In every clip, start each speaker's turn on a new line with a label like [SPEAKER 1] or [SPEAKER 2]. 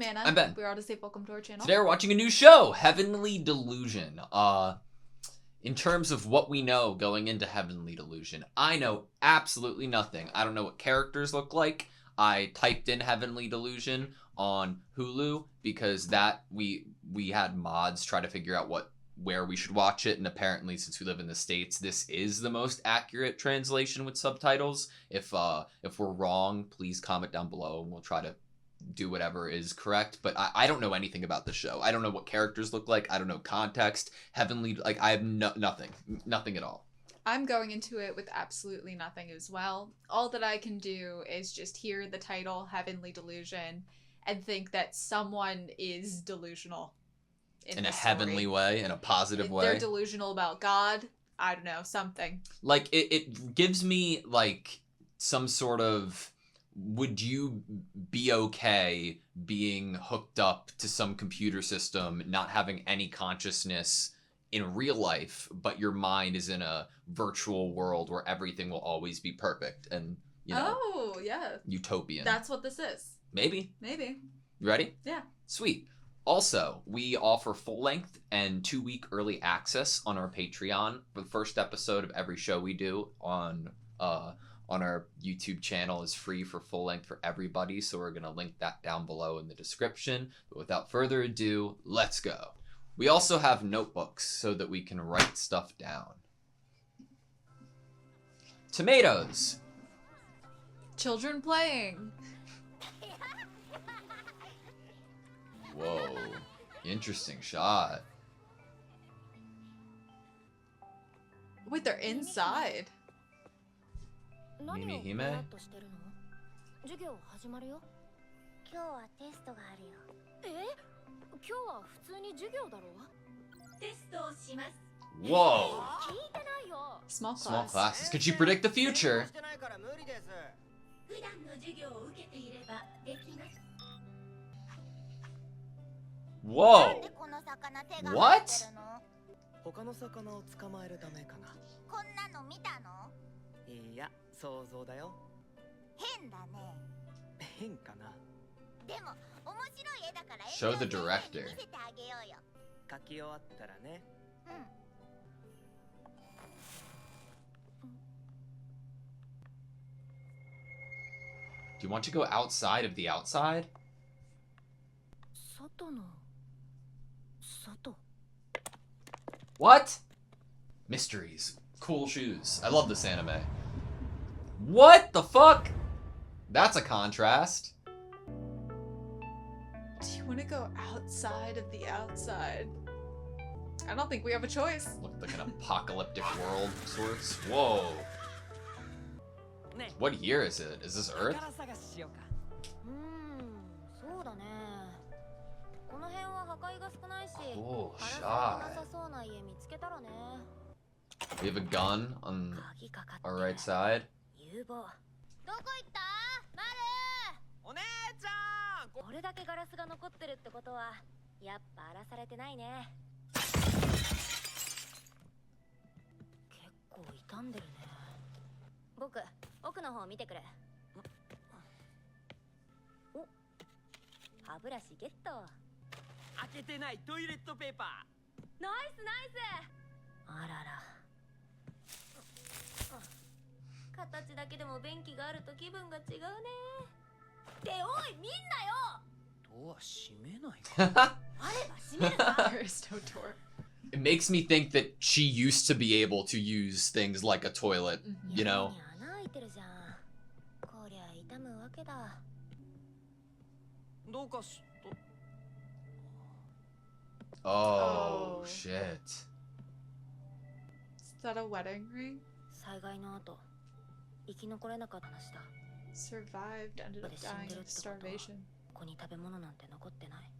[SPEAKER 1] Anna.
[SPEAKER 2] I'm Ben.
[SPEAKER 1] We're AutoSave. Welcome to our channel.
[SPEAKER 2] Today we're watching a new show, Heavenly Delusion. In terms of what we know going into Heavenly Delusion, I know absolutely nothing. I don't know what characters look like. I typed in Heavenly Delusion on Hulu because that we had mods try to figure out where we should watch it, and apparently since we live in the States, this is the most accurate translation with subtitles. If we're wrong, please comment down below and we'll try to do whatever is correct. But I don't know anything about the show. I don't know what characters look like. I don't know context. Heavenly, like, I have nothing at all.
[SPEAKER 1] I'm going into it with absolutely nothing as well. All that I can do is just hear the title, Heavenly Delusion, and think that someone is delusional.
[SPEAKER 2] In a heavenly way, in a positive way.
[SPEAKER 1] They're delusional about God. I don't know, something.
[SPEAKER 2] Like, it gives me, like, some sort of, would you be okay being hooked up to some computer system, not having any consciousness in real life, but your mind is in a virtual world where everything will always be perfect and, you know,
[SPEAKER 1] oh, yeah.
[SPEAKER 2] utopian.
[SPEAKER 1] That's what this is.
[SPEAKER 2] Maybe.
[SPEAKER 1] Maybe.
[SPEAKER 2] You ready?
[SPEAKER 1] Yeah.
[SPEAKER 2] Sweet. Also, we offer full-length and 2-week early access on our Patreon for the first episode of every show we do on our YouTube channel is free for full length for everybody, so we're going to link that down below in the description. But without further ado, let's go. We also have notebooks so that we can write stuff down. Tomatoes.
[SPEAKER 1] Children playing.
[SPEAKER 2] Whoa. Interesting shot.
[SPEAKER 1] Wait, they're inside.
[SPEAKER 2] Mimi Hime?
[SPEAKER 3] 授業始まるよ。今日はテストがあるよ。今日は普通に授業だろ。テストをします。
[SPEAKER 2] Whoa.
[SPEAKER 3] 聞いてないよ。
[SPEAKER 1] Small
[SPEAKER 2] Small
[SPEAKER 1] class.
[SPEAKER 2] classes. Could you predict the future?
[SPEAKER 3] 普段の授業を受けていればできます。
[SPEAKER 2] Whoa.
[SPEAKER 3] この魚手が
[SPEAKER 2] What?
[SPEAKER 3] 入ってるの？
[SPEAKER 4] 他の魚を捕まえるためかな。
[SPEAKER 3] こんなの見たの？
[SPEAKER 4] いや、想像だよ。
[SPEAKER 3] 変だね。
[SPEAKER 4] 変かな。
[SPEAKER 3] でも面白い絵だから
[SPEAKER 2] Show the director.
[SPEAKER 3] 見せてあげようよ。
[SPEAKER 4] 書き終わったらね。
[SPEAKER 2] Do you want to go outside of the outside?
[SPEAKER 3] 外の外。
[SPEAKER 2] What? Mysteries. Cool shoes. I love this anime. What the fuck? That's a contrast.
[SPEAKER 1] Do you want to go outside of the outside? I don't think we have a choice.
[SPEAKER 2] Looked like an apocalyptic world of sorts. Whoa. What year is it? Is this Earth?
[SPEAKER 3] そうだね。この辺は破壊が少ないし、
[SPEAKER 2] Cool
[SPEAKER 3] 荒さ
[SPEAKER 2] shot.
[SPEAKER 3] がなさそうな家見つけたらね。
[SPEAKER 2] We have a gun on
[SPEAKER 3] 鍵かかって
[SPEAKER 2] our right side.
[SPEAKER 3] 有望。どこ行った？マル！
[SPEAKER 4] お姉ちゃん。
[SPEAKER 3] これだけガラスが残ってるってことは、やっぱ荒らされてないね。結構傷んでるね。僕、奥の方見てくる。お、歯ブラシゲット。
[SPEAKER 4] 開けてないトイレットペーパー。
[SPEAKER 3] ナイスナイス。あらら。形だけでも便器があると気分が違うね。っておいみんなよ。
[SPEAKER 4] ドア閉めない。
[SPEAKER 3] あれば閉めるさ。
[SPEAKER 1] There is no door.
[SPEAKER 2] It makes me think that she used to be able to use things like a toilet, you know?
[SPEAKER 3] 穴開いてるじゃん。こりゃ痛むわけだ。
[SPEAKER 4] どうかし
[SPEAKER 2] Oh, shit.
[SPEAKER 1] Is that a wedding ring?
[SPEAKER 3] 災害の後、生き残れなかった話だ。
[SPEAKER 1] Survived, ended up dying of starvation.
[SPEAKER 3] ここに食べ物なんて残ってない。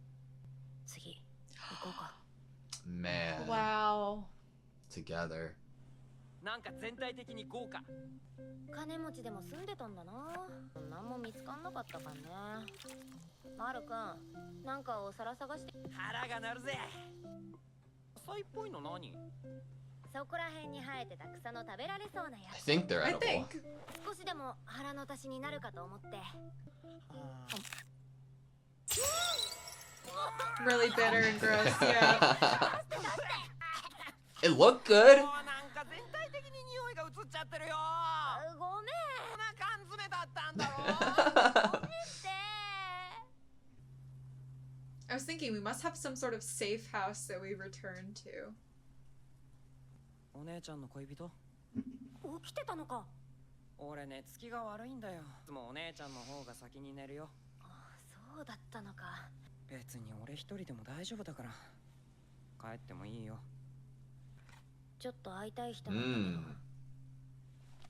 [SPEAKER 3] 次、行こうか。
[SPEAKER 2] Man.
[SPEAKER 1] Wow.
[SPEAKER 2] Together.
[SPEAKER 4] なんか全体的に豪華。
[SPEAKER 3] 金持ちでも住んでたんだな。何も見つかんなかったからね。マルくん、なんかお皿探して。
[SPEAKER 4] 腹が鳴るぜ。野菜っぽいの何？
[SPEAKER 3] そこら辺に生えてた草の食べられそうなや
[SPEAKER 2] I
[SPEAKER 3] つ。
[SPEAKER 2] think they're
[SPEAKER 1] I
[SPEAKER 2] edible.
[SPEAKER 1] think.
[SPEAKER 3] 少しでも腹の足しになるかと思って。
[SPEAKER 1] Really bitter and gross, yeah.
[SPEAKER 2] It looked good.
[SPEAKER 4] なんか全体的に匂いが移っちゃってるよ。
[SPEAKER 3] ごめん。
[SPEAKER 4] こんな缶詰だったんだろ。
[SPEAKER 1] I was thinking we must have some sort of safe house that we return to.
[SPEAKER 4] お姉ちゃんの恋人？
[SPEAKER 3] 起きてたのか。
[SPEAKER 4] 俺寝つきが悪いんだよ。いつもお姉ちゃんの方が先に寝るよ。
[SPEAKER 3] そうだったのか。
[SPEAKER 4] 別に俺一人でも大丈夫だから。帰ってもいいよ。
[SPEAKER 3] ちょっと会いたい人なんだけど。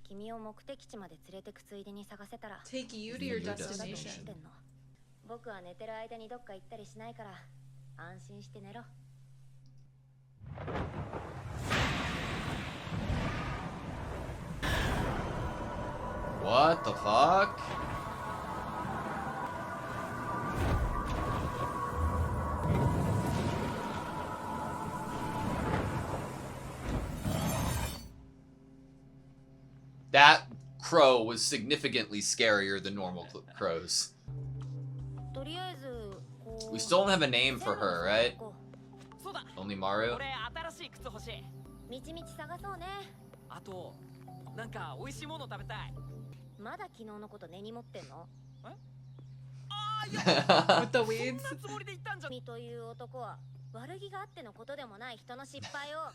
[SPEAKER 3] 君を目的地まで連れてくついでに探せたら。
[SPEAKER 1] Take you to your destination.
[SPEAKER 3] 僕は寝てる間にどっか行ったりしないから安心して寝ろ。
[SPEAKER 2] What the fuck? That crow was significantly scarier than normal crows.
[SPEAKER 3] とりあえず
[SPEAKER 2] We still don't have a name for her, right?
[SPEAKER 4] そうだ。
[SPEAKER 2] Only Mario?
[SPEAKER 4] 俺新しい靴欲しい。
[SPEAKER 3] みちみち探そうね。
[SPEAKER 4] あとなんか美味しいもの食べたい。
[SPEAKER 3] まだ昨日のこと根に持ってんの？
[SPEAKER 4] ああいや。
[SPEAKER 1] With the weeds?
[SPEAKER 4] そんなつもりで言ったんじゃ。
[SPEAKER 3] 君という男は悪気があってのことでもない人の失敗を。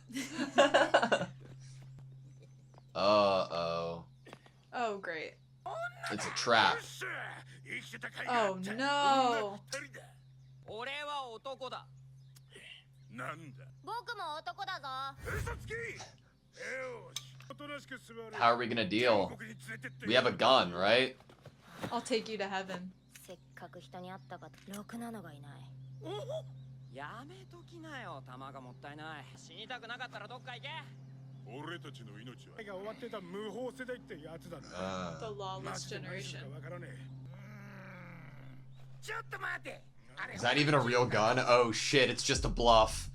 [SPEAKER 2] Uh-oh.
[SPEAKER 1] Oh, great.
[SPEAKER 2] It's a trap.
[SPEAKER 1] Oh, no.
[SPEAKER 4] 俺は男だ。
[SPEAKER 5] なんだ。
[SPEAKER 3] 僕も男だぞ。
[SPEAKER 5] 嘘つき。おとなしく座れ。
[SPEAKER 2] How are we gonna deal? We have a gun, right?
[SPEAKER 1] I'll take you to heaven.
[SPEAKER 3] せっかく人に会ったかろくなのがいない。
[SPEAKER 4] やめときなよ。弾がもったいない。死にたくなかったらどっか行け。
[SPEAKER 5] 俺たちの命はが終わってた無法世代ってやつだな。
[SPEAKER 1] The lawless generation.
[SPEAKER 5] わからねえ。ちょっと待て。
[SPEAKER 2] Is that even a real gun? Oh shit, it's just a bluff.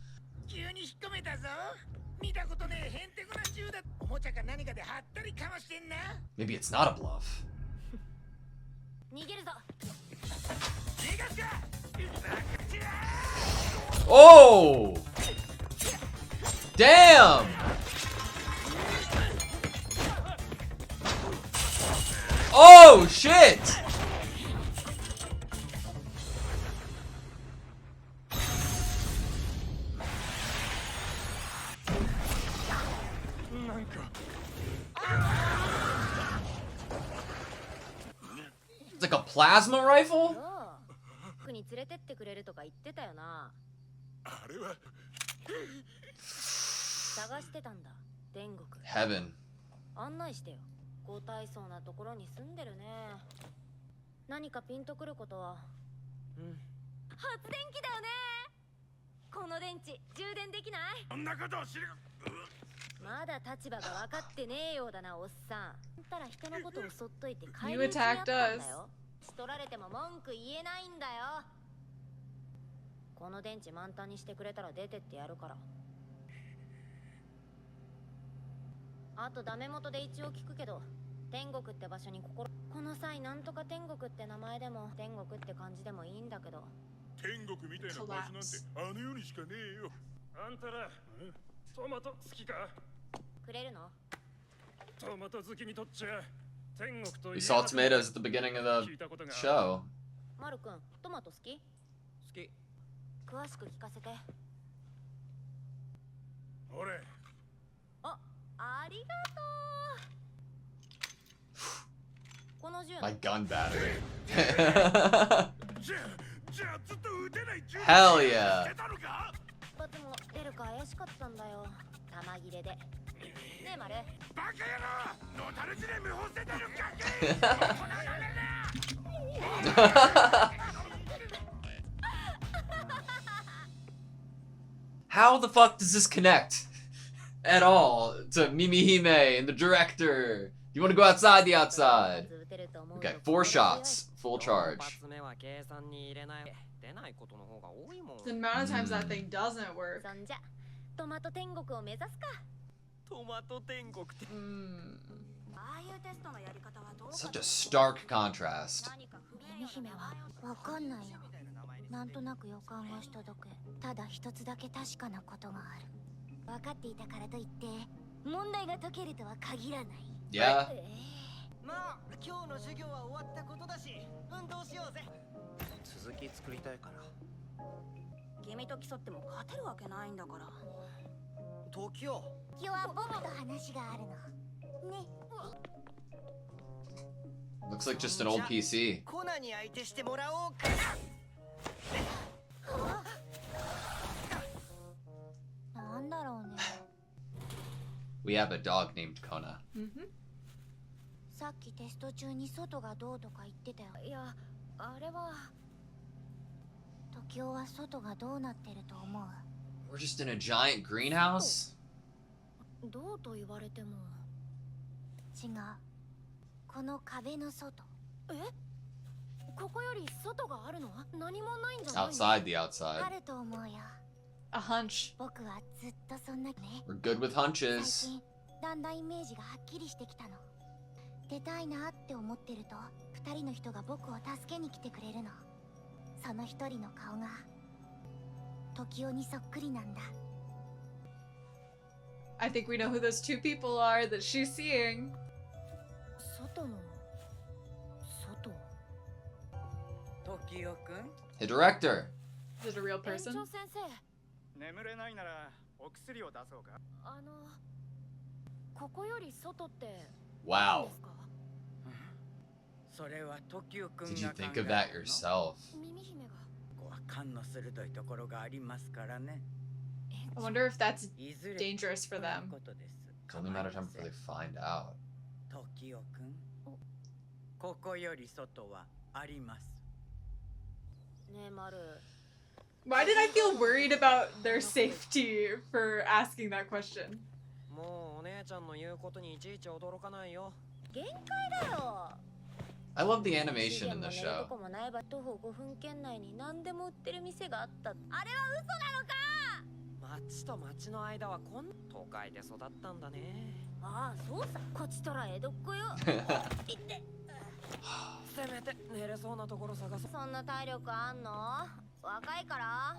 [SPEAKER 5] 急に引っ込めたぞ。見たことねえへんてこな銃だ。おもちゃか何かではったりかましてんな。
[SPEAKER 2] Maybe it's not a bluff.
[SPEAKER 3] 逃げるぞ。
[SPEAKER 5] 逃がすか。
[SPEAKER 2] Oh! Damn! Oh shit! It's like a plasma rifle?
[SPEAKER 3] 僕に連れてってくれるとか言ってたよな。
[SPEAKER 5] あれは
[SPEAKER 3] 探してたんだ。天国。
[SPEAKER 2] Heaven.
[SPEAKER 3] 案内してよ。ご大層なところに住んでるね。何かピンとくることは。発電機だよね。この電池充電できない？
[SPEAKER 5] そんなことを知る。
[SPEAKER 3] まだ立場が分かってねえようだな、おっさん。あんたら人のことをそっといて帰り
[SPEAKER 1] You
[SPEAKER 3] 討ちにあっ
[SPEAKER 1] attacked
[SPEAKER 3] たんだ
[SPEAKER 1] us.
[SPEAKER 3] よ。取られても文句言えないんだよ。この電池満タンにしてくれたら出てってやるから。あとダメ元で一応聞くけど、天国って場所にこの際なんとか天国って名前でも天国って感じでもいいんだけど。
[SPEAKER 5] 天国みたいな場所なんてあの世にしかねえよ。あんたらトマト好きか？
[SPEAKER 3] くれるの？
[SPEAKER 5] トマト好きにとっちゃ天国と
[SPEAKER 2] We saw tomatoes at the beginning of the show.
[SPEAKER 3] マル君、トマト好き？
[SPEAKER 4] 好き。
[SPEAKER 3] 詳しく聞かせて。
[SPEAKER 5] 俺
[SPEAKER 3] ありがとう。この銃
[SPEAKER 2] My gun battery.
[SPEAKER 5] じゃあずっと撃てない銃
[SPEAKER 2] Hell yeah.
[SPEAKER 5] 出たのか？
[SPEAKER 3] 一発も出るか怪しかったんだよ。弾切れで。ねえマル。
[SPEAKER 5] バカ野郎！のたれ死で無法世代のガキ！
[SPEAKER 2] How the fuck does this connect at all to Mimihime and the director? You want to go outside the outside? Okay, 4 shots, full charge.
[SPEAKER 1] The amount of times that thing doesn't work.
[SPEAKER 3] そんじゃ、トマト天国を目指すか。
[SPEAKER 4] トマト天国って。
[SPEAKER 3] ああいうテストのやり方はどうか。
[SPEAKER 2] Such a stark contrast.
[SPEAKER 3] ミミ姫はわかんないよ。何なんとなく予感はしただけ。ただ一つだけ確かなことがある。分かっていたからといって問題が解けるとは限らない。
[SPEAKER 2] Yeah.
[SPEAKER 4] まあ今日の授業は終わったことだし運動しようぜ。続き作りたいから。
[SPEAKER 3] 君と競っても勝てるわけないんだから。
[SPEAKER 4] 時を。
[SPEAKER 3] 今日は僕と話があるの。ね。
[SPEAKER 2] Looks like just an old PC.
[SPEAKER 4] コナに相手してもらおうか。
[SPEAKER 3] なんだろうね。
[SPEAKER 2] We have a dog named Kona.
[SPEAKER 1] Mm-hmm.
[SPEAKER 3] さっきテスト中に外がどうとか言ってたよ。いや、あれは。時雄は外がどうなってると思う？
[SPEAKER 2] We're just in a giant greenhouse?
[SPEAKER 3] どうと言われても。違う。この壁の外。え？ここより外があるの？何もないんじゃないの？
[SPEAKER 2] Outside the outside.
[SPEAKER 3] あると思うよ。
[SPEAKER 1] A hunch.
[SPEAKER 3] 僕はずっとそんなね。
[SPEAKER 2] We're good with
[SPEAKER 3] 最
[SPEAKER 2] hunches.
[SPEAKER 3] 近だんだんイメージがはっきりしてきたの。出たいなって思ってると、二人の人が僕を助けに来てくれるの。その一人の顔が時雄にそっくりなんだ。
[SPEAKER 1] I think we know who those two people are that she's seeing.
[SPEAKER 3] 外の外。
[SPEAKER 4] 時代くん。
[SPEAKER 2] Hey, director.
[SPEAKER 1] Is it a real
[SPEAKER 3] 園
[SPEAKER 1] person?
[SPEAKER 3] 長先生、
[SPEAKER 6] 眠れないならお薬を出そうか。
[SPEAKER 3] ここより外って何
[SPEAKER 2] Wow.
[SPEAKER 3] ですか？
[SPEAKER 4] それは時代くん
[SPEAKER 2] Did you
[SPEAKER 4] が考え
[SPEAKER 2] think
[SPEAKER 4] る
[SPEAKER 2] of
[SPEAKER 4] の。
[SPEAKER 2] that yourself?
[SPEAKER 3] 耳姫が。
[SPEAKER 4] ここは勘の鋭いところがありますからね。
[SPEAKER 1] I wonder if that's
[SPEAKER 4] いずれ
[SPEAKER 1] dangerous for them.
[SPEAKER 4] このことです。
[SPEAKER 2] It's only a matter of time before they find out.
[SPEAKER 4] 時代くん。ここより外はあります。
[SPEAKER 3] ねえ、マル。
[SPEAKER 1] Why did I feel worried about their safety for asking that question?
[SPEAKER 4] もうお姉ちゃんの言うことにいちいち驚かないよ。
[SPEAKER 3] 限界だよ。
[SPEAKER 2] I love the animation in the
[SPEAKER 3] 資源も寝る
[SPEAKER 2] show.
[SPEAKER 3] とこもないば徒歩5分圏内に何でも売ってる店があった。あれは嘘なのか？
[SPEAKER 4] 町と町の間はこん都会で育ったんだね。
[SPEAKER 3] ああ、そうさ。こちとら江戸っ子よ。いって。
[SPEAKER 4] せめて寝れそうなところ探そう。
[SPEAKER 3] そんな体力あんの？若いから。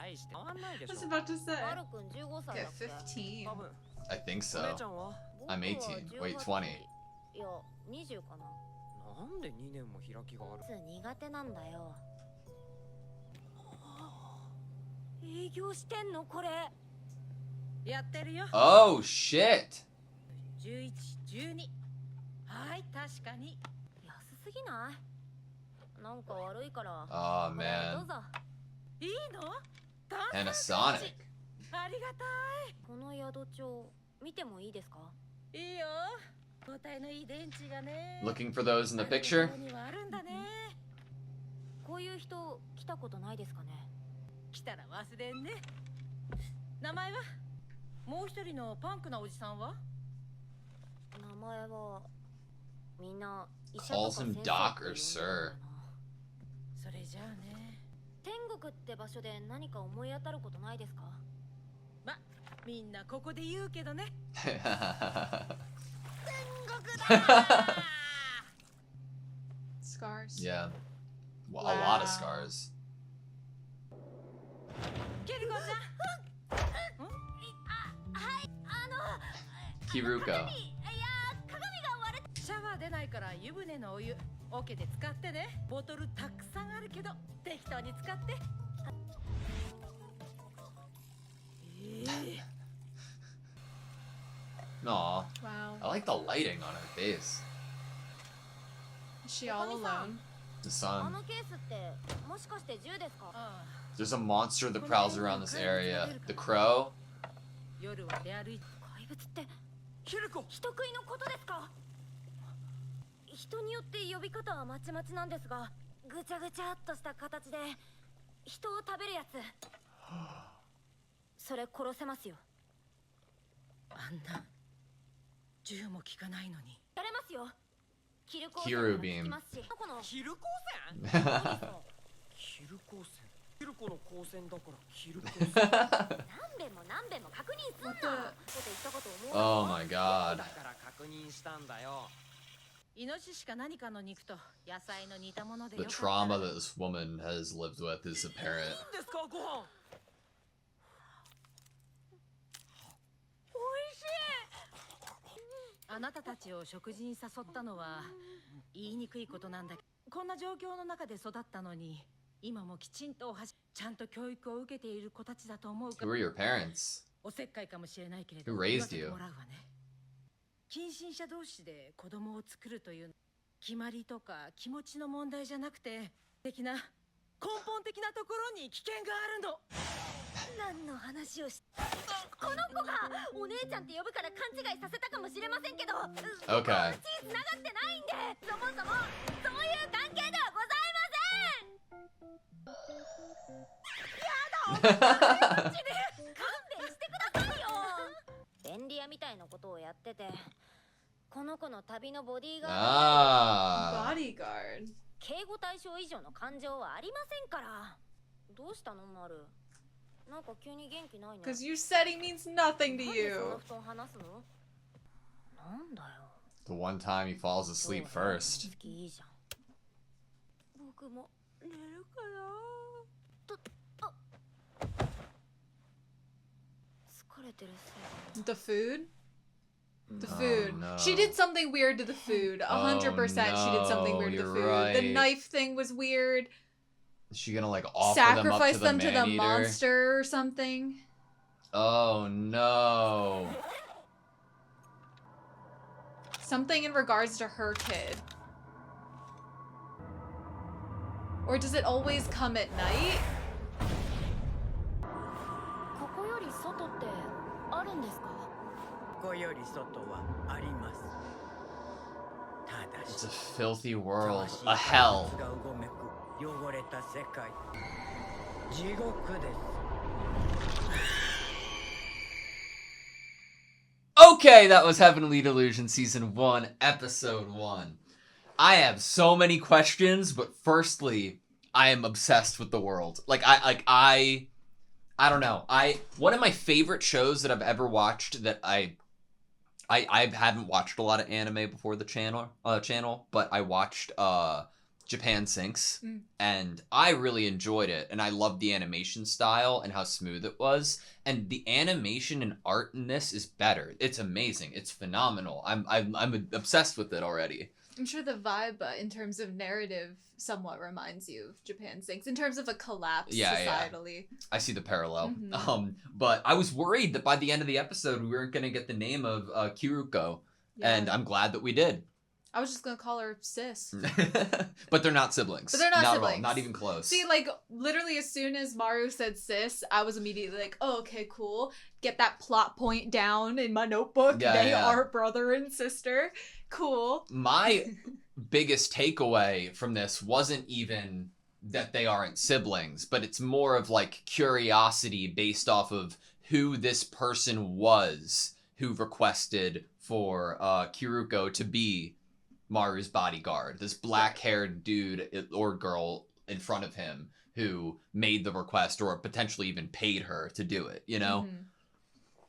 [SPEAKER 4] 大して変わんないで
[SPEAKER 1] I
[SPEAKER 4] し
[SPEAKER 1] was
[SPEAKER 4] ょ。
[SPEAKER 1] about to say.
[SPEAKER 3] マルくん15歳だっけ？
[SPEAKER 1] 15.
[SPEAKER 4] 多分
[SPEAKER 2] I think
[SPEAKER 4] お
[SPEAKER 2] so.
[SPEAKER 4] 姉ちゃんは
[SPEAKER 2] I'm 18. Wait, 20.
[SPEAKER 3] いや、20かな。
[SPEAKER 4] なんで2年も開きがある。
[SPEAKER 3] 苦手なんだよ。営業してんのこれ？
[SPEAKER 7] やってるよ。
[SPEAKER 2] Oh, shit.
[SPEAKER 7] 11、12。はい、確かに。
[SPEAKER 3] 安すぎない？なんか悪いから。
[SPEAKER 2] Oh,
[SPEAKER 3] これどう
[SPEAKER 2] man.
[SPEAKER 3] ぞ。
[SPEAKER 7] いいの？
[SPEAKER 2] Panasonic.
[SPEAKER 7] ありがた
[SPEAKER 3] この宿帳見てもいいですか？
[SPEAKER 7] い。いいよ。個体のいい電池がね。
[SPEAKER 2] Looking for those in the
[SPEAKER 7] あると
[SPEAKER 2] picture?
[SPEAKER 7] ころにはあるんだね。
[SPEAKER 3] こういう人来たことないですかね？
[SPEAKER 7] 来たら忘れんね。名前は？もう一人のパンクなおじさんは？
[SPEAKER 3] 名前はみんな医者とか
[SPEAKER 2] Calls
[SPEAKER 3] 先
[SPEAKER 2] him
[SPEAKER 3] 生って
[SPEAKER 2] Doc
[SPEAKER 3] 呼んで
[SPEAKER 2] or
[SPEAKER 3] る
[SPEAKER 2] Sir.
[SPEAKER 3] のかな。
[SPEAKER 7] それじゃあね。
[SPEAKER 3] 天国って場所で何か思い当たることないですか？
[SPEAKER 7] ま、みんなここで言うけどね。
[SPEAKER 1] Scars.
[SPEAKER 2] Yeah. Well, a
[SPEAKER 1] Wow.
[SPEAKER 2] lot of scars.
[SPEAKER 7] ケルコちゃん。
[SPEAKER 2] Kiruko.
[SPEAKER 3] いや、鏡が割れ。
[SPEAKER 7] シャワー出ないから湯船のお湯オケで使ってね。ボトルたくさんあるけど適当に使って。
[SPEAKER 2] Aw.
[SPEAKER 1] Wow.
[SPEAKER 2] I like the lighting on her face.
[SPEAKER 1] Is she all alone?
[SPEAKER 2] The
[SPEAKER 3] あ
[SPEAKER 2] sun.
[SPEAKER 3] のケースってもしかして銃ですか？
[SPEAKER 7] ああ、
[SPEAKER 2] There's a monster that prowls around this area. The crow?
[SPEAKER 7] 夜は出歩いて。
[SPEAKER 3] 怪物って
[SPEAKER 4] ヒルコ。
[SPEAKER 3] 人食いのことですか？人によって呼び方はまちまちなんですが、ぐちゃぐちゃっとした形で人を食べるやつ。それ殺せますよ。
[SPEAKER 7] あんな銃も効かないのに。
[SPEAKER 3] やれますよ。キルコー
[SPEAKER 2] Kiru beam.
[SPEAKER 3] きますし、どこの
[SPEAKER 4] ヒル光線。
[SPEAKER 3] 何ですか？
[SPEAKER 4] ヒル光線。ヒルコの光線だからヒル光線。
[SPEAKER 3] 何遍も確認すんな。
[SPEAKER 1] What the-
[SPEAKER 3] こと言ったかと思う。
[SPEAKER 2] Oh my god.
[SPEAKER 4] だから確認したんだよ。
[SPEAKER 7] イノシシか何かの肉と野菜の煮たもので
[SPEAKER 2] The
[SPEAKER 7] よかった
[SPEAKER 2] trauma
[SPEAKER 7] ら
[SPEAKER 2] that this woman has lived with is apparent.
[SPEAKER 4] ですかご飯。
[SPEAKER 7] あなたたちを食事に誘ったのは言いにくいことなんだけど、こんな状況の中で育ったのに今もきちんとちゃんと教育を受けている子たちだと思うか
[SPEAKER 2] Who are your parents?
[SPEAKER 7] おせっかいかもしれないけれど
[SPEAKER 2] Who
[SPEAKER 7] 言わ
[SPEAKER 2] raised
[SPEAKER 7] せて
[SPEAKER 2] you?
[SPEAKER 7] もらうわね。近親者同士で子供を作るという決まりとか気持ちの問題じゃなくて根本的なところに危険があるの。
[SPEAKER 3] 何の話をしこの子がお姉ちゃんって呼ぶから勘違いさせたかもしれませんけど、
[SPEAKER 2] Okay.
[SPEAKER 3] 血繋がってないんで、そもそもそういう関係ではございません。やだ、勘弁してくださいよ。便利屋みたいなことをやってて、この子の旅のボディーガード
[SPEAKER 1] Bodyguard.
[SPEAKER 3] 敬語対象以上の感情はありませんから。どうしたのマル、なんか急に元気ないね。
[SPEAKER 1] Because you said he means nothing to
[SPEAKER 3] なんでそんな
[SPEAKER 1] you.
[SPEAKER 3] 布団離すの？なんだよ。
[SPEAKER 2] The one time he falls asleep first.
[SPEAKER 3] いいじゃん。僕も寝るかな。疲れてるせい。
[SPEAKER 1] The food? The
[SPEAKER 2] Oh,
[SPEAKER 1] food.
[SPEAKER 2] no.
[SPEAKER 1] She did something weird to the food. 100% she did something
[SPEAKER 2] no,
[SPEAKER 1] weird to the
[SPEAKER 2] you're
[SPEAKER 1] food. The
[SPEAKER 2] right.
[SPEAKER 1] knife thing was weird.
[SPEAKER 2] Is she gonna like offer
[SPEAKER 1] Sacrifice
[SPEAKER 2] them
[SPEAKER 1] them
[SPEAKER 2] up to
[SPEAKER 1] to
[SPEAKER 2] the
[SPEAKER 1] the
[SPEAKER 2] man-eater?
[SPEAKER 1] monster or something.
[SPEAKER 2] Oh no.
[SPEAKER 1] Something in regards to her kid. Or does it always come at night?
[SPEAKER 3] ここより外ってあるんですか？
[SPEAKER 4] ここより外はあります。ただ
[SPEAKER 2] It's
[SPEAKER 4] し
[SPEAKER 2] a filthy world. A hell.
[SPEAKER 4] がうごめく汚れた世界。地獄です。
[SPEAKER 2] Okay, that was Heavenly Delusion Season 1, Episode 1. I have so many questions, but firstly, I am obsessed with the world. I don't know. One of my favorite shows that I've ever watched that I haven't watched a lot of anime before the channel, but I watched Japan Sinks, and I really enjoyed it, and I loved the animation style and how smooth it was, and the animation and art in this is better. It's amazing. It's phenomenal. I'm obsessed with it already.
[SPEAKER 1] I'm sure the vibe in terms of narrative somewhat reminds you of Japan Sinks in terms of a collapse societally.
[SPEAKER 2] I see the parallel.
[SPEAKER 1] Mhm.
[SPEAKER 2] But I was worried that by the end of the episode we weren't going to get the name of Kiruko, and I'm glad that we did.
[SPEAKER 1] I was just gonna call her sis.
[SPEAKER 2] But they're not siblings.
[SPEAKER 1] But they're not
[SPEAKER 2] At all.
[SPEAKER 1] siblings.
[SPEAKER 2] Not even close.
[SPEAKER 1] See, like, literally as soon as Maru said sis, I was immediately like, oh, okay, cool. Get that plot point down in my notebook.
[SPEAKER 2] Yeah,
[SPEAKER 1] They
[SPEAKER 2] yeah.
[SPEAKER 1] are brother and sister. Cool.
[SPEAKER 2] My biggest takeaway from this wasn't even that they aren't siblings, but it's more of like curiosity based off of who this person was who requested for Kiruko to be Maru's bodyguard. This black-haired dude or girl in front of him who made the request or potentially even paid her to do it, you know?
[SPEAKER 1] Mhm.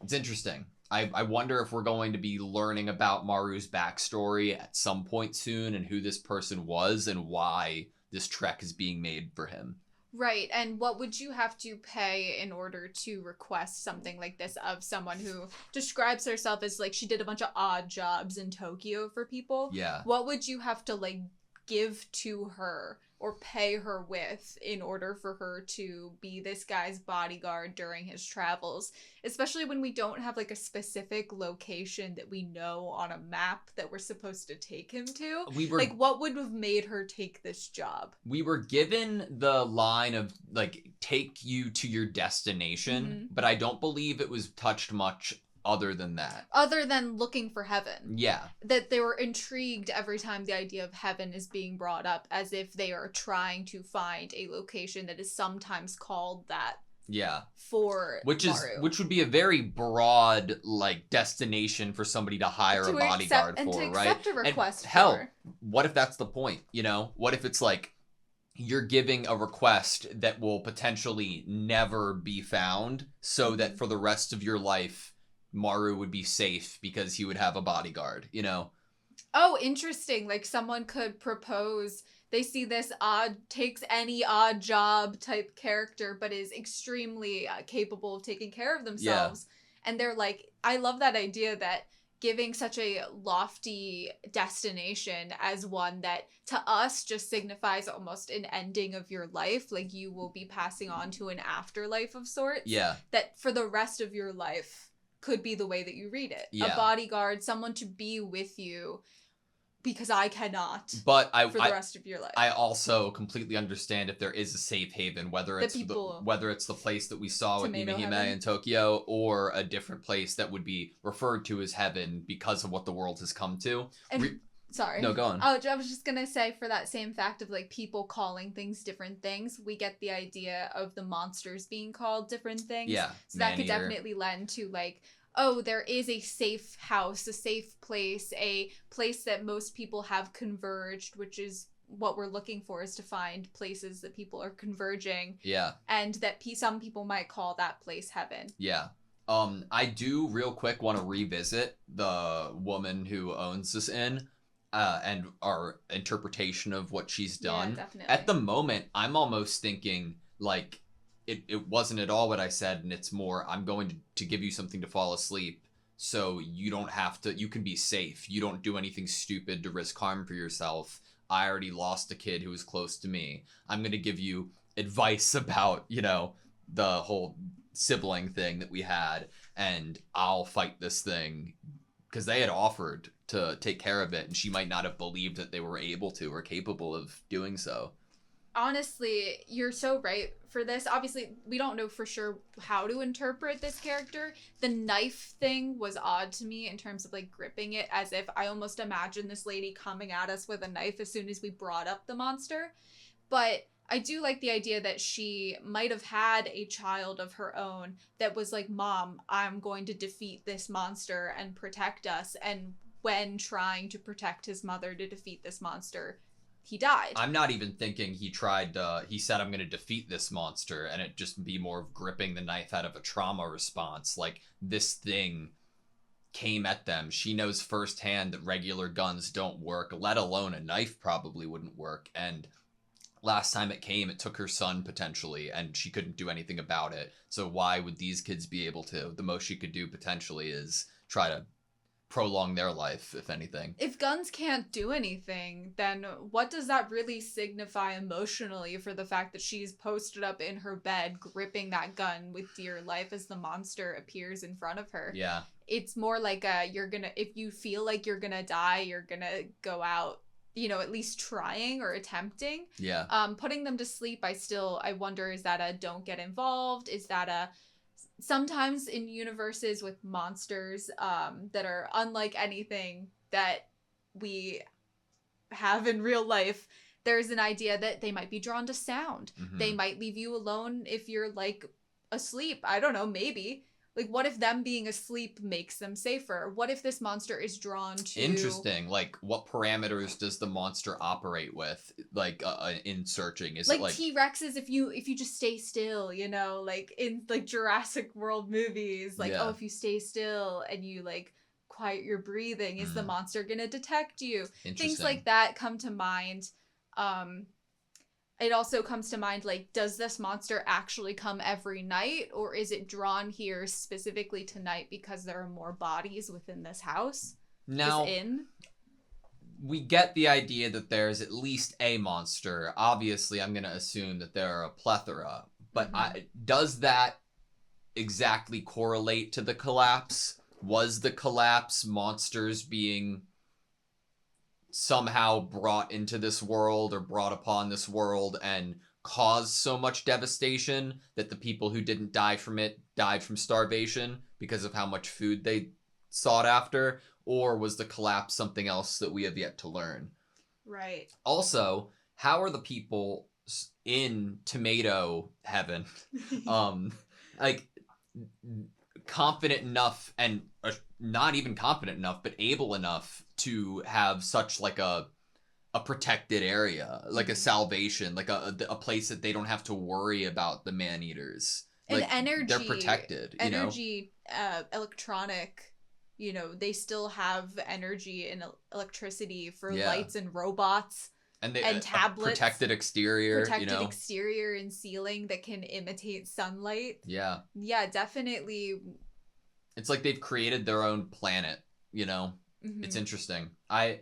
[SPEAKER 2] It's interesting. I wonder if we're going to be learning about Maru's backstory at some point soon and who this person was and why this trek is being made for him.
[SPEAKER 1] Right, and what would you have to pay in order to request something like this of someone who describes herself as, like, she did a bunch of odd jobs in Tokyo for people?
[SPEAKER 2] Yeah.
[SPEAKER 1] What would you have to, like, give to her or pay her with in order for her to be this guy's bodyguard during his travels? Especially when we don't have, like, a specific location that we know on a map that we're supposed to take him to. Like, what would have made her take this job?
[SPEAKER 2] We were given the line of, like, take you to your destination, but I don't believe it was touched much other than that.
[SPEAKER 1] Other than looking for heaven.
[SPEAKER 2] Yeah.
[SPEAKER 1] That they were intrigued every time the idea of heaven is being brought up, as if they are trying to find a location that is sometimes called that.
[SPEAKER 2] Yeah.
[SPEAKER 1] For Maru.
[SPEAKER 2] Which would be a very broad, like, destination for somebody to hire a bodyguard for,
[SPEAKER 1] to
[SPEAKER 2] right?
[SPEAKER 1] accept a request
[SPEAKER 2] and hell,
[SPEAKER 1] for.
[SPEAKER 2] What if that's the point, you know? What if it's like you're giving a request that will potentially never be found so that for the rest of your life Maru would be safe because he would have a bodyguard, you know?
[SPEAKER 1] Oh, interesting. Like someone could propose, they see this takes any odd job type character, but is extremely capable of taking care of themselves. And they're like, I love that idea that giving such a lofty destination as one that to us just signifies almost an ending of your life. Like you will be passing on to an afterlife of sorts.
[SPEAKER 2] Yeah.
[SPEAKER 1] That for the rest of your life could be the way that you read it.
[SPEAKER 2] Yeah.
[SPEAKER 1] A bodyguard, someone to be with you because I cannot.
[SPEAKER 2] But
[SPEAKER 1] for the rest of your life.
[SPEAKER 2] I also completely understand if there is a safe haven, whether it's the place that we saw with
[SPEAKER 1] Tomato
[SPEAKER 2] Hime
[SPEAKER 1] heaven.
[SPEAKER 2] in Tokyo, or a different place that would be referred to as heaven because of what the world has come to.
[SPEAKER 1] And sorry.
[SPEAKER 2] No, go on.
[SPEAKER 1] Oh, I was just gonna say, for that same fact of like people calling things different things, we get the idea of the monsters being called different things.
[SPEAKER 2] Yeah.
[SPEAKER 1] So that could definitely lend to like, oh, there is a safe house, a safe place, a place that most people have converged, which is what we're looking for, is to find places that people are converging.
[SPEAKER 2] Yeah.
[SPEAKER 1] And that some people might call that place heaven.
[SPEAKER 2] Yeah. I do real quick want to revisit the woman who owns this inn, and our interpretation of what she's done.
[SPEAKER 1] Yeah, definitely.
[SPEAKER 2] At the moment, I'm almost thinking like it wasn't at all what I said, and it's more, I'm going to give you something to fall asleep so you don't have to, you can be safe. You don't do anything stupid to risk harm for yourself. I already lost a kid who was close to me. I'm going to give you advice about, the whole sibling thing that we had, and I'll fight this thing, because they had offered to take care of it, and she might not have believed that they were able to or capable of doing so.
[SPEAKER 1] Honestly, you're so right for this. Obviously, we don't know for sure how to interpret this character. The knife thing was odd to me in terms of like gripping it, as if I almost imagined this lady coming at us with a knife as soon as we brought up the monster. But I do like the idea that she might have had a child of her own that was like, Mom, I'm going to defeat this monster and protect us. And when trying to protect his mother to defeat this monster, he died.
[SPEAKER 2] I'm not even thinking he said, I'm going to defeat this monster, and it just be more of gripping the knife out of a trauma response. Like, this thing came at them. She knows firsthand that regular guns don't work, let alone a knife probably wouldn't work. And last time it came, it took her son potentially, and she couldn't do anything about it. So why would these kids be able to? The most she could do potentially is try to prolong their life, if anything.
[SPEAKER 1] If guns can't do anything, then what does that really signify emotionally for the fact that she's posted up in her bed gripping that gun with dear life as the monster appears in front of her?
[SPEAKER 2] Yeah.
[SPEAKER 1] It's more like if you feel like you're gonna die, you're gonna go out, at least trying or attempting.
[SPEAKER 2] Yeah.
[SPEAKER 1] Putting them to sleep, I wonder, is that a don't get involved? Is that a sometimes in universes with monsters that are unlike anything that we have in real life, there's an idea that they might be drawn to sound.
[SPEAKER 2] Mm-hmm.
[SPEAKER 1] They might leave you alone if you're like asleep. I don't know, maybe. Like, what if them being asleep makes them safer? What if this monster is drawn to...
[SPEAKER 2] Interesting. Like, what parameters does the monster operate with, like, in searching? Is
[SPEAKER 1] like
[SPEAKER 2] it like
[SPEAKER 1] T-Rexes, if you just stay still, like in like Jurassic World movies, like,
[SPEAKER 2] Yeah.
[SPEAKER 1] if you stay still and you like quiet your breathing, is the monster gonna detect you? Things like that come to mind. It also comes to mind, like, does this monster actually come every night, or is it drawn here specifically tonight because there are more bodies within this house?
[SPEAKER 2] Now,
[SPEAKER 1] this inn?
[SPEAKER 2] we get the idea that there's at least a monster. Obviously, I'm going to assume that there are a plethora. But does that exactly correlate to the collapse? Was the collapse monsters being somehow brought into this world or brought upon this world and caused so much devastation that the people who didn't die from it died from starvation because of how much food they sought after? Or was the collapse something else that we have yet to learn?
[SPEAKER 1] Right.
[SPEAKER 2] Also, how are the people in tomato heaven like confident enough, and not even confident enough, but able enough to have such like a protected area, like a salvation, like a place that they don't have to worry about the man-eaters.
[SPEAKER 1] And
[SPEAKER 2] like,
[SPEAKER 1] energy.
[SPEAKER 2] They're protected,
[SPEAKER 1] energy, electronic you know, they still have energy and electricity for
[SPEAKER 2] Yeah.
[SPEAKER 1] lights and robots
[SPEAKER 2] And they
[SPEAKER 1] and tablets.
[SPEAKER 2] protected exterior,
[SPEAKER 1] Protected
[SPEAKER 2] you know.
[SPEAKER 1] exterior and ceiling that can imitate sunlight.
[SPEAKER 2] Yeah.
[SPEAKER 1] Yeah, definitely.
[SPEAKER 2] It's like they've created their own planet, you know.
[SPEAKER 1] Mhm.
[SPEAKER 2] It's interesting. I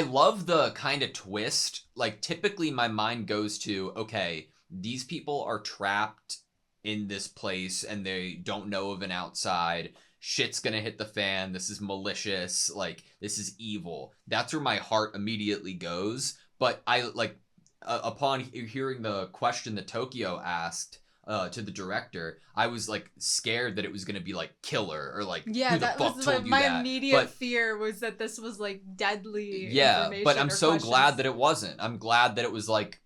[SPEAKER 2] love the kind of twist. Like, typically my mind goes to, okay, these people are trapped in this place and they don't know of an outside. Shit's gonna hit the fan. This is malicious. Like, this is evil. That's where my heart immediately goes. But I, like, upon hearing the question that Tokyo asked to the director, I was, like, scared that it was gonna be, like, killer or, like,
[SPEAKER 1] Yeah,
[SPEAKER 2] who the
[SPEAKER 1] that
[SPEAKER 2] fuck
[SPEAKER 1] was
[SPEAKER 2] told you
[SPEAKER 1] my
[SPEAKER 2] that?
[SPEAKER 1] immediate
[SPEAKER 2] But
[SPEAKER 1] fear was that this was like deadly
[SPEAKER 2] yeah,
[SPEAKER 1] information.
[SPEAKER 2] but I'm
[SPEAKER 1] or
[SPEAKER 2] so
[SPEAKER 1] questions.
[SPEAKER 2] glad that it wasn't. I'm glad that it was like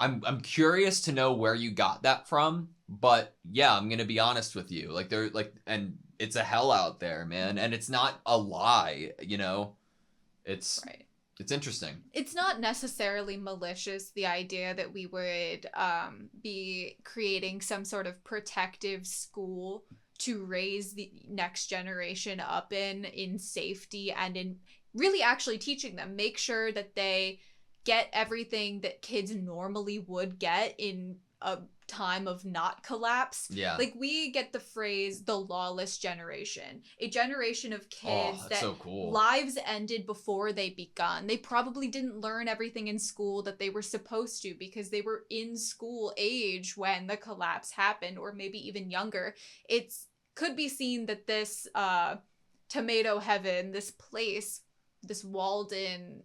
[SPEAKER 2] I'm curious to know where you got that from. But yeah, I'm gonna be honest with you. Like, they're like, and it's a hell out there, man, and it's not a lie. You know, it's
[SPEAKER 1] Right.
[SPEAKER 2] It's interesting.
[SPEAKER 1] It's not necessarily malicious, the idea that we would be creating some sort of protective school to raise the next generation up in safety and in really actually teaching them. Make sure that they get everything that kids normally would get in a time of not collapse.
[SPEAKER 2] Yeah.
[SPEAKER 1] Like, we get the phrase the lawless generation, a generation of kids
[SPEAKER 2] that's
[SPEAKER 1] that
[SPEAKER 2] so cool.
[SPEAKER 1] lives ended before they begun. They probably didn't learn everything in school that they were supposed to because they were in school age when the collapse happened, or maybe even younger. It's could be seen that this tomato heaven, this place, this walled-in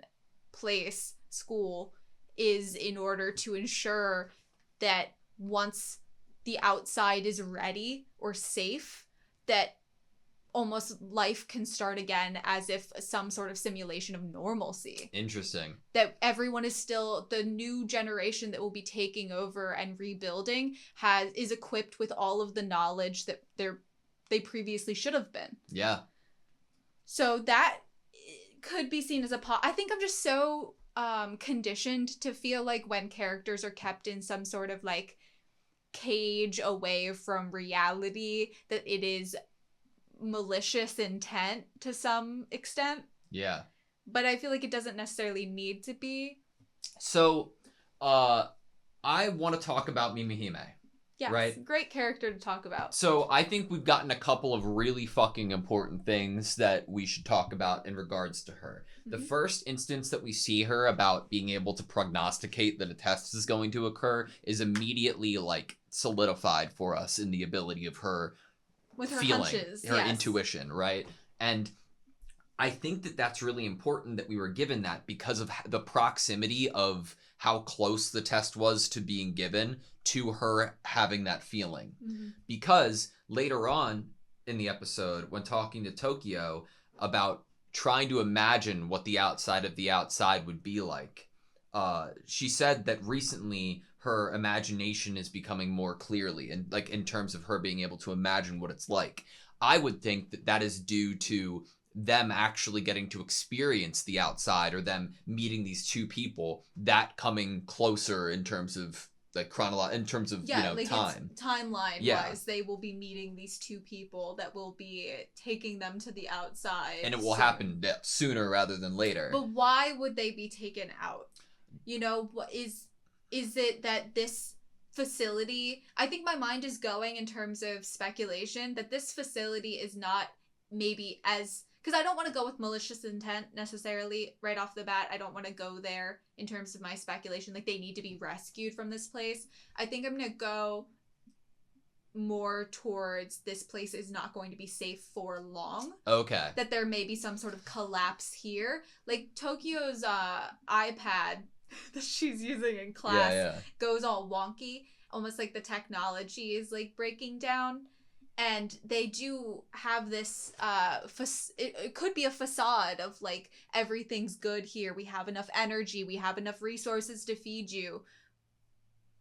[SPEAKER 1] place, school, is in order to ensure that once the outside is ready or safe, that almost life can start again as if some sort of simulation of normalcy.
[SPEAKER 2] Interesting.
[SPEAKER 1] That everyone is still, the new generation that will be taking over and rebuilding is equipped with all of the knowledge that they previously should have been.
[SPEAKER 2] Yeah.
[SPEAKER 1] So that could be seen as I think I'm just so conditioned to feel like when characters are kept in some sort of like cage away from reality, that it is malicious intent to some extent.
[SPEAKER 2] Yeah.
[SPEAKER 1] But I feel like it doesn't necessarily need to be.
[SPEAKER 2] So, I want to talk about Mimihime.
[SPEAKER 1] Yes,
[SPEAKER 2] right?
[SPEAKER 1] Great character to talk about.
[SPEAKER 2] So I think we've gotten a couple of really fucking important things that we should talk about in regards to her. The first instance that we see her about being able to prognosticate that a test is going to occur is immediately like solidified for us in the ability of her
[SPEAKER 1] with her
[SPEAKER 2] feeling,
[SPEAKER 1] hunches,
[SPEAKER 2] her
[SPEAKER 1] yes.
[SPEAKER 2] intuition, right? And I think that that's really important that we were given that because of the proximity of how close the test was to being given to her having that feeling.
[SPEAKER 1] Mm-hmm.
[SPEAKER 2] Because later on in the episode, when talking to Tokyo about trying to imagine what the outside of the outside would be like, she said that recently her imagination is becoming more clearly, and like in terms of her being able to imagine what it's like. I would think that that is due to them actually getting to experience the outside, or them meeting these two people, that coming closer in terms of like in terms of like time.
[SPEAKER 1] Timeline wise, they will be meeting these two people that will be taking them to the outside,
[SPEAKER 2] and it will happen sooner rather than later.
[SPEAKER 1] But why would they be taken out? What is it that this facility, I think my mind is going in terms of speculation that this facility is not maybe as, because I don't want to go with malicious intent necessarily right off the bat. I don't want to go there in terms of my speculation. Like, they need to be rescued from this place. I think I'm going to go more towards this place is not going to be safe for long.
[SPEAKER 2] Okay.
[SPEAKER 1] That there may be some sort of collapse here. Like, Tokyo's iPad that she's using in class goes all wonky. Almost like the technology is like breaking down. And they do have this, it could be a facade of like, everything's good here. We have enough energy. We have enough resources to feed you.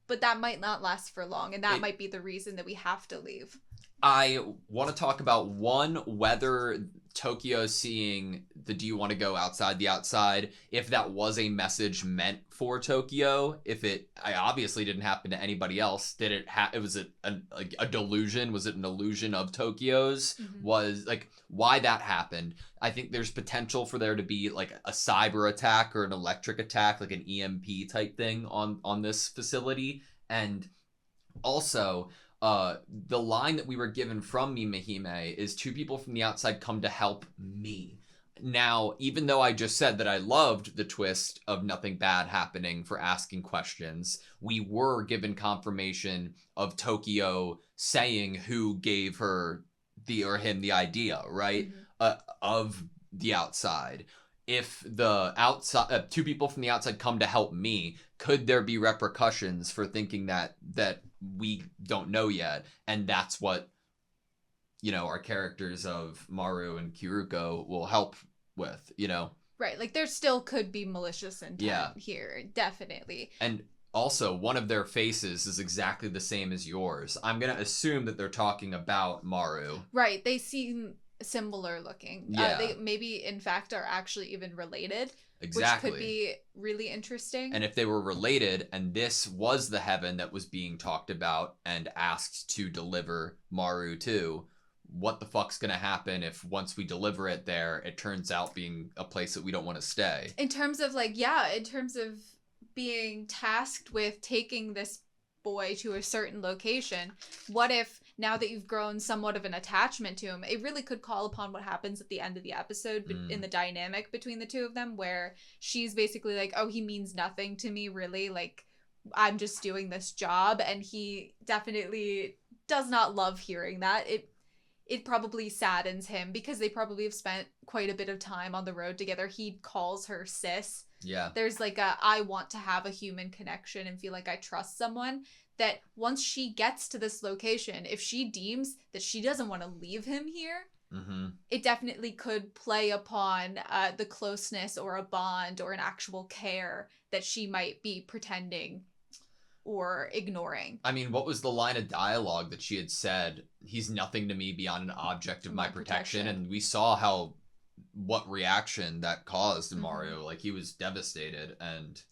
[SPEAKER 1] But that might not last for long. And that might be the reason that we have to leave.
[SPEAKER 2] I want to talk about whether Tokyo seeing the "Do you want to go outside the outside," if that was a message meant for Tokyo, I obviously didn't happen to anybody else. Did it was it a delusion? Was it an illusion of Tokyo's? Was like why that happened? I think there's potential for there to be like a cyber attack or an electric attack, like an EMP type thing on this facility. And also, the line that we were given from Mimihime is 2 people from the outside come to help me. Now, even though I just said that I loved the twist of nothing bad happening for asking questions, we were given confirmation of Tokyo saying who gave her him the idea, right? Of the outside. If the outside 2 people from the outside come to help me, could there be repercussions for thinking that we don't know yet? And that's what, our characters of Maru and Kiruko will help with,
[SPEAKER 1] Right, like there still could be malicious intent here, definitely.
[SPEAKER 2] And also, one of their faces is exactly the same as yours. I'm going to assume that they're talking about Maru.
[SPEAKER 1] Right, they seem similar looking.
[SPEAKER 2] Yeah.
[SPEAKER 1] They maybe, in fact, are actually even related.
[SPEAKER 2] Exactly.
[SPEAKER 1] Which could be really interesting.
[SPEAKER 2] And if they were related, and this was the heaven that was being talked about and asked to deliver Maru to, what the fuck's gonna happen if once we deliver it there, it turns out being a place that we don't want to stay?
[SPEAKER 1] In terms of being tasked with taking this boy to a certain location, what if now that you've grown somewhat of an attachment to him, it really could call upon what happens at the end of the episode in the dynamic between the 2 of them, where she's basically like, oh, he means nothing to me, really, like I'm just doing this job, and he definitely does not love hearing that. It probably saddens him because they probably have spent quite a bit of time on the road together. He calls her sis.
[SPEAKER 2] Yeah.
[SPEAKER 1] There's like I want to have a human connection and feel like I trust someone, that once she gets to this location, if she deems that she doesn't want to leave him here, it definitely could play upon the closeness or a bond or an actual care that she might be pretending or ignoring.
[SPEAKER 2] I mean, what was the line of dialogue that she had said? He's nothing to me beyond an object of my protection. And we saw what reaction that caused in Mario. Like, he was devastated, and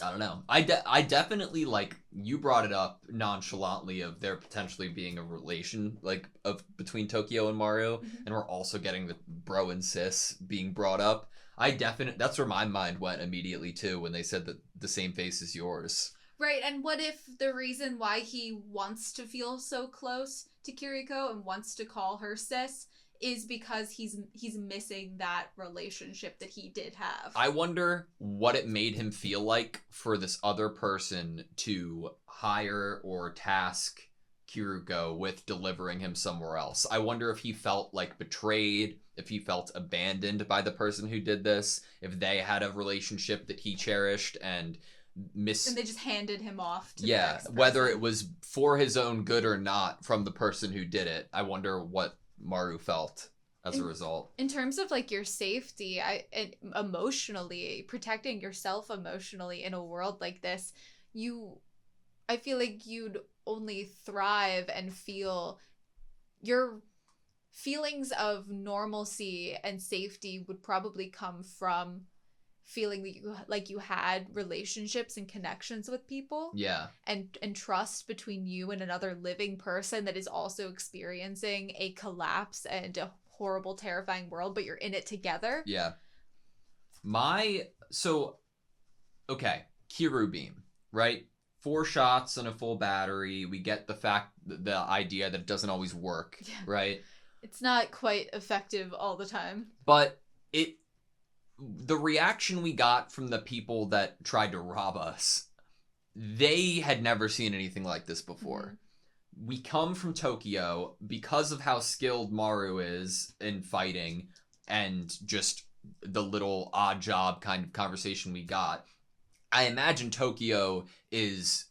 [SPEAKER 2] I don't know. I definitely, like, you brought it up nonchalantly of there potentially being a relation, like, between Tokyo and Mario, and we're also getting the bro and sis being brought up. That's where my mind went immediately, too, when they said that the same face as yours.
[SPEAKER 1] Right, and what if the reason why he wants to feel so close to Kiriko and wants to call her sis is because he's missing that relationship that he did have?
[SPEAKER 2] I wonder what it made him feel like for this other person to hire or task Kiriko with delivering him somewhere else. I wonder if he felt like betrayed, if he felt abandoned by the person who did this, if they had a relationship that he cherished and they
[SPEAKER 1] just handed him off to the next person.
[SPEAKER 2] Whether it was for his own good or not from the person who did it. I wonder what Maru felt as a result.
[SPEAKER 1] In terms of like your safety, emotionally protecting yourself emotionally in a world like this, I feel like you'd only thrive and feel your feelings of normalcy and safety would probably come from feeling that you had relationships and connections with people.
[SPEAKER 2] Yeah.
[SPEAKER 1] And trust between you and another living person that is also experiencing a collapse and a horrible, terrifying world, but you're in it together.
[SPEAKER 2] Yeah. Okay, Kiru beam, right? 4 shots and a full battery. We get the idea that it doesn't always work, right?
[SPEAKER 1] It's not quite effective all the time.
[SPEAKER 2] But the reaction we got from the people that tried to rob us, they had never seen anything like this before. We come from Tokyo because of how skilled Maru is in fighting and just the little odd job kind of conversation we got. I imagine Tokyo is,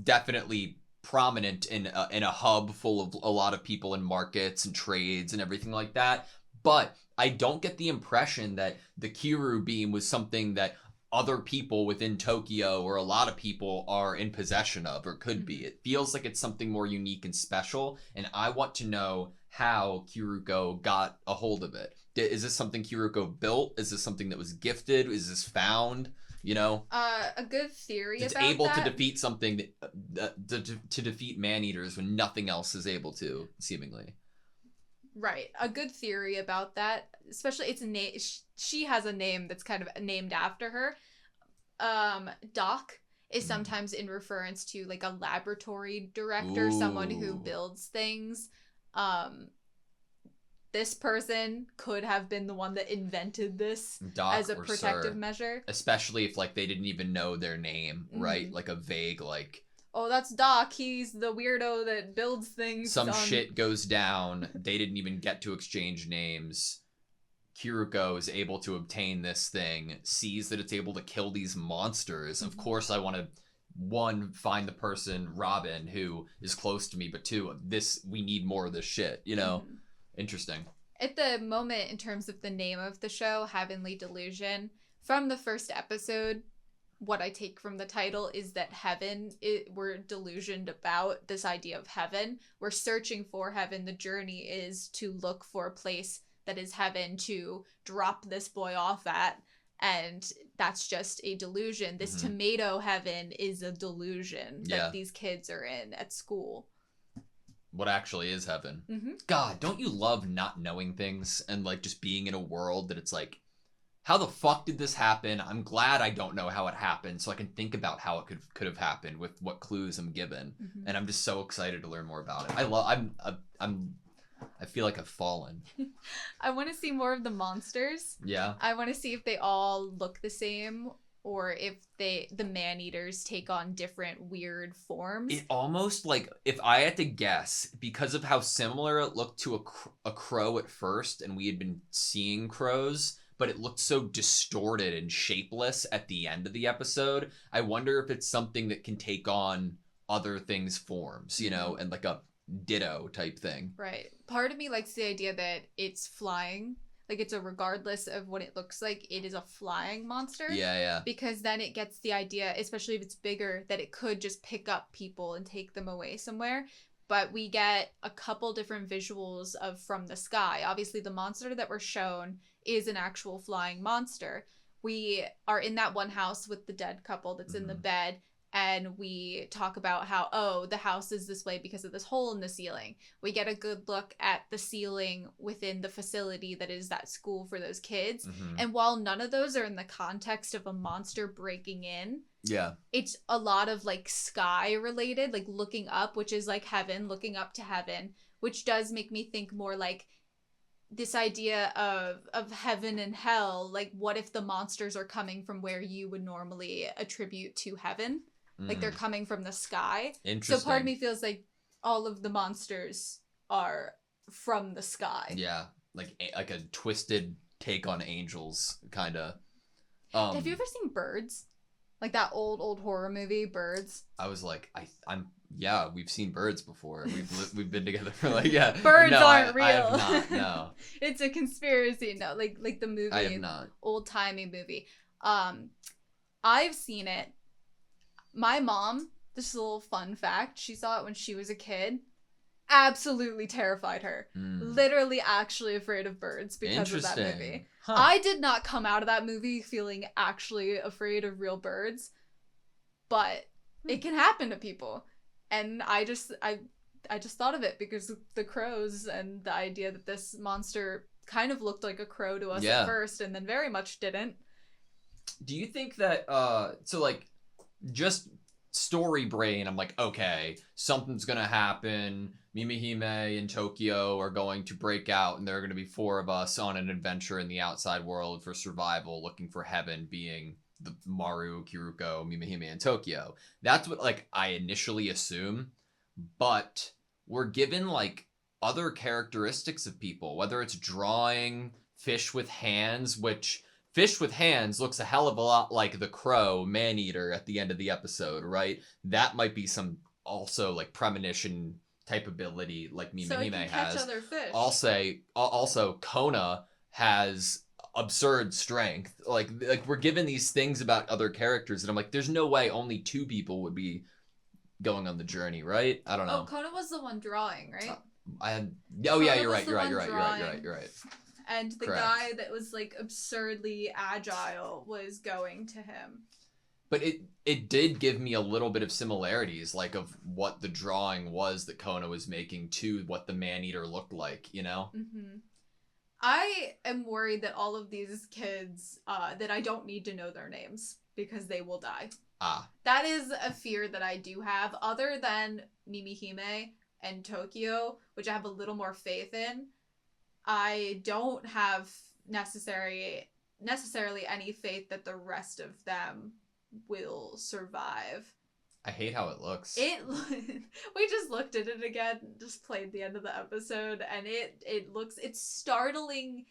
[SPEAKER 2] definitely prominent in a hub full of a lot of people in markets and trades and everything like that. But I don't get the impression that the Kiru beam was something that other people within Tokyo, or a lot of people, are in possession of, or could be. It feels like it's something more unique and special, and I want to know how Kiruko got a hold of it. Is this something Kiruko built? Is this something that was gifted? Is this found? You know?
[SPEAKER 1] A good theory
[SPEAKER 2] it's
[SPEAKER 1] about
[SPEAKER 2] able
[SPEAKER 1] that.
[SPEAKER 2] to defeat something to defeat man-eaters when nothing else is able to, seemingly.
[SPEAKER 1] Right. A good theory about that, especially it's a name. She has a name that's kind of named after her. Doc is sometimes in reference to like a laboratory director, someone who builds things. This person could have been the one that invented this
[SPEAKER 2] Doc
[SPEAKER 1] as a
[SPEAKER 2] or
[SPEAKER 1] protective
[SPEAKER 2] Sir.
[SPEAKER 1] measure.
[SPEAKER 2] Especially if like they didn't even know their name, right? Like a vague like,
[SPEAKER 1] oh, that's Doc. He's the weirdo that builds things.
[SPEAKER 2] Some shit goes down. They didn't even get to exchange names. Kiruko is able to obtain this thing, sees that it's able to kill these monsters. Of course, I want to, one, find the person, Robin, who is close to me, but two, we need more of this shit, you know? Interesting. At the moment, in terms of the name of the show, Heavenly Delusion, from the first episode, what I take from the title is that we're delusioned about this idea of heaven. We're searching for heaven. The journey is to look for a place that is heaven to drop this boy off at. And that's just a delusion. This tomato heaven is a delusion that these kids are in at school. What actually is heaven. God, don't you love not knowing things and like just being in a world that it's like, how the fuck did this happen? I'm glad I don't know how it happened, so I can think about how it could have happened with what clues I'm given. And I'm just so excited to learn more about it. I feel like I've fallen. I want to see more of the monsters. Yeah. I want to see if they all look the same, or if the man-eaters take on different weird forms. It almost, like, if I had to guess, because of how similar it looked to a crow at first, and we had been seeing crows, but it looked so distorted and shapeless at the end of the episode, I wonder if it's something that can take on other things' forms, you know, and like a ditto type thing. Right. Part of me likes the idea that it's flying. Like, it's a regardless of what it looks like, it is a flying monster. Yeah, yeah. Because then it gets the idea, especially if it's bigger, that it could just pick up people and take them away somewhere. But we get a couple different visuals of from the sky. Obviously, the monster that we're shown is an actual flying monster. We are in that one house with the dead couple that's in the bed. And we talk about how, oh, the house is this way because of this hole in the ceiling. We get a good look at the ceiling within the facility that is that school for those kids. And while none of those are in the context of a monster breaking in, it's a lot of like sky related, like looking up, which is like heaven, looking up to heaven, which does make me think more like this idea of heaven and hell. Like, what if the monsters are coming from where you would normally attribute to heaven? Like, they're coming from the sky. Interesting. So part of me feels like all of the monsters are from the sky. Yeah, like a twisted take on angels, kind of. Have you ever seen Birds? Like that old horror movie, Birds? I was like, yeah, we've seen Birds before. We've been together for like, yeah. Birds aren't real. I have not, no. It's a conspiracy, no. Like the movie. I have not. Old-timey movie. I've seen it. My mom, this is a little fun fact, she saw it when she was a kid. Absolutely terrified her. Literally actually afraid of birds because of that movie. Huh. I did not come out of that movie feeling actually afraid of real birds, but it can happen to people. And I just thought of it because of the crows and the idea that this monster kind of looked like a crow to us at first and then very much didn't. Do you think that, so like, just story brain, I'm like, okay, something's gonna happen. Mimihime and Tokyo are going to break out, and there are going to be 4 of us on an adventure in the outside world for survival, looking for heaven, being the Maru, Kiruko, Mimihime, and Tokyo. That's what, like, I initially assume, but we're given, like, other characteristics of people, whether it's drawing fish with hands, which... Fish with hands looks a hell of a lot like the crow man-eater at the end of the episode, right? That might be some also like premonition type ability like Mimihime has. Catch other fish. Also, Kona has absurd strength. Like we're given these things about other characters, and I'm like, there's no way only 2 people would be going on the journey, right? I don't know.
[SPEAKER 1] Oh, Kona was the one drawing, right?
[SPEAKER 2] Oh yeah,
[SPEAKER 1] Kona
[SPEAKER 2] you're
[SPEAKER 1] was
[SPEAKER 2] right.
[SPEAKER 1] the
[SPEAKER 2] You're right.
[SPEAKER 1] one
[SPEAKER 2] You're right. You're right. You're right. You're right.
[SPEAKER 1] And the
[SPEAKER 2] Correct.
[SPEAKER 1] guy that was like absurdly agile was going to him.
[SPEAKER 2] But it did give me a little bit of similarities, like of what the drawing was that Kona was making to what the man-eater looked like, you know?
[SPEAKER 1] Mm-hmm. I am worried that all of these kids, that I don't need to know their names because they will die. That is a fear that I do have, other than Nimihime and Tokyo, which I have a little more faith in. I don't have necessarily any faith that the rest of them will survive.
[SPEAKER 2] I hate how it looks.
[SPEAKER 1] We just looked at it again, just played the end of the episode, and it's startlingly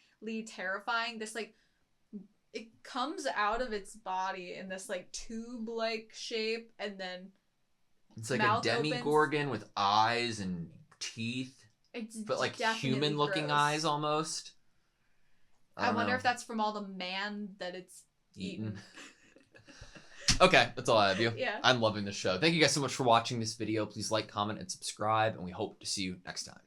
[SPEAKER 1] terrifying. This like, it comes out of its body in this like tube-like shape, and then
[SPEAKER 2] it's like
[SPEAKER 1] mouth
[SPEAKER 2] a demigorgon with eyes and teeth. But like human-looking
[SPEAKER 1] gross.
[SPEAKER 2] eyes almost.
[SPEAKER 1] I wonder if that's from all the man that it's eaten.
[SPEAKER 2] Okay, that's all I have you.
[SPEAKER 1] Yeah.
[SPEAKER 2] I'm loving the show. Thank you guys so much for watching this video. Please like, comment, and subscribe, and we hope to see you next time.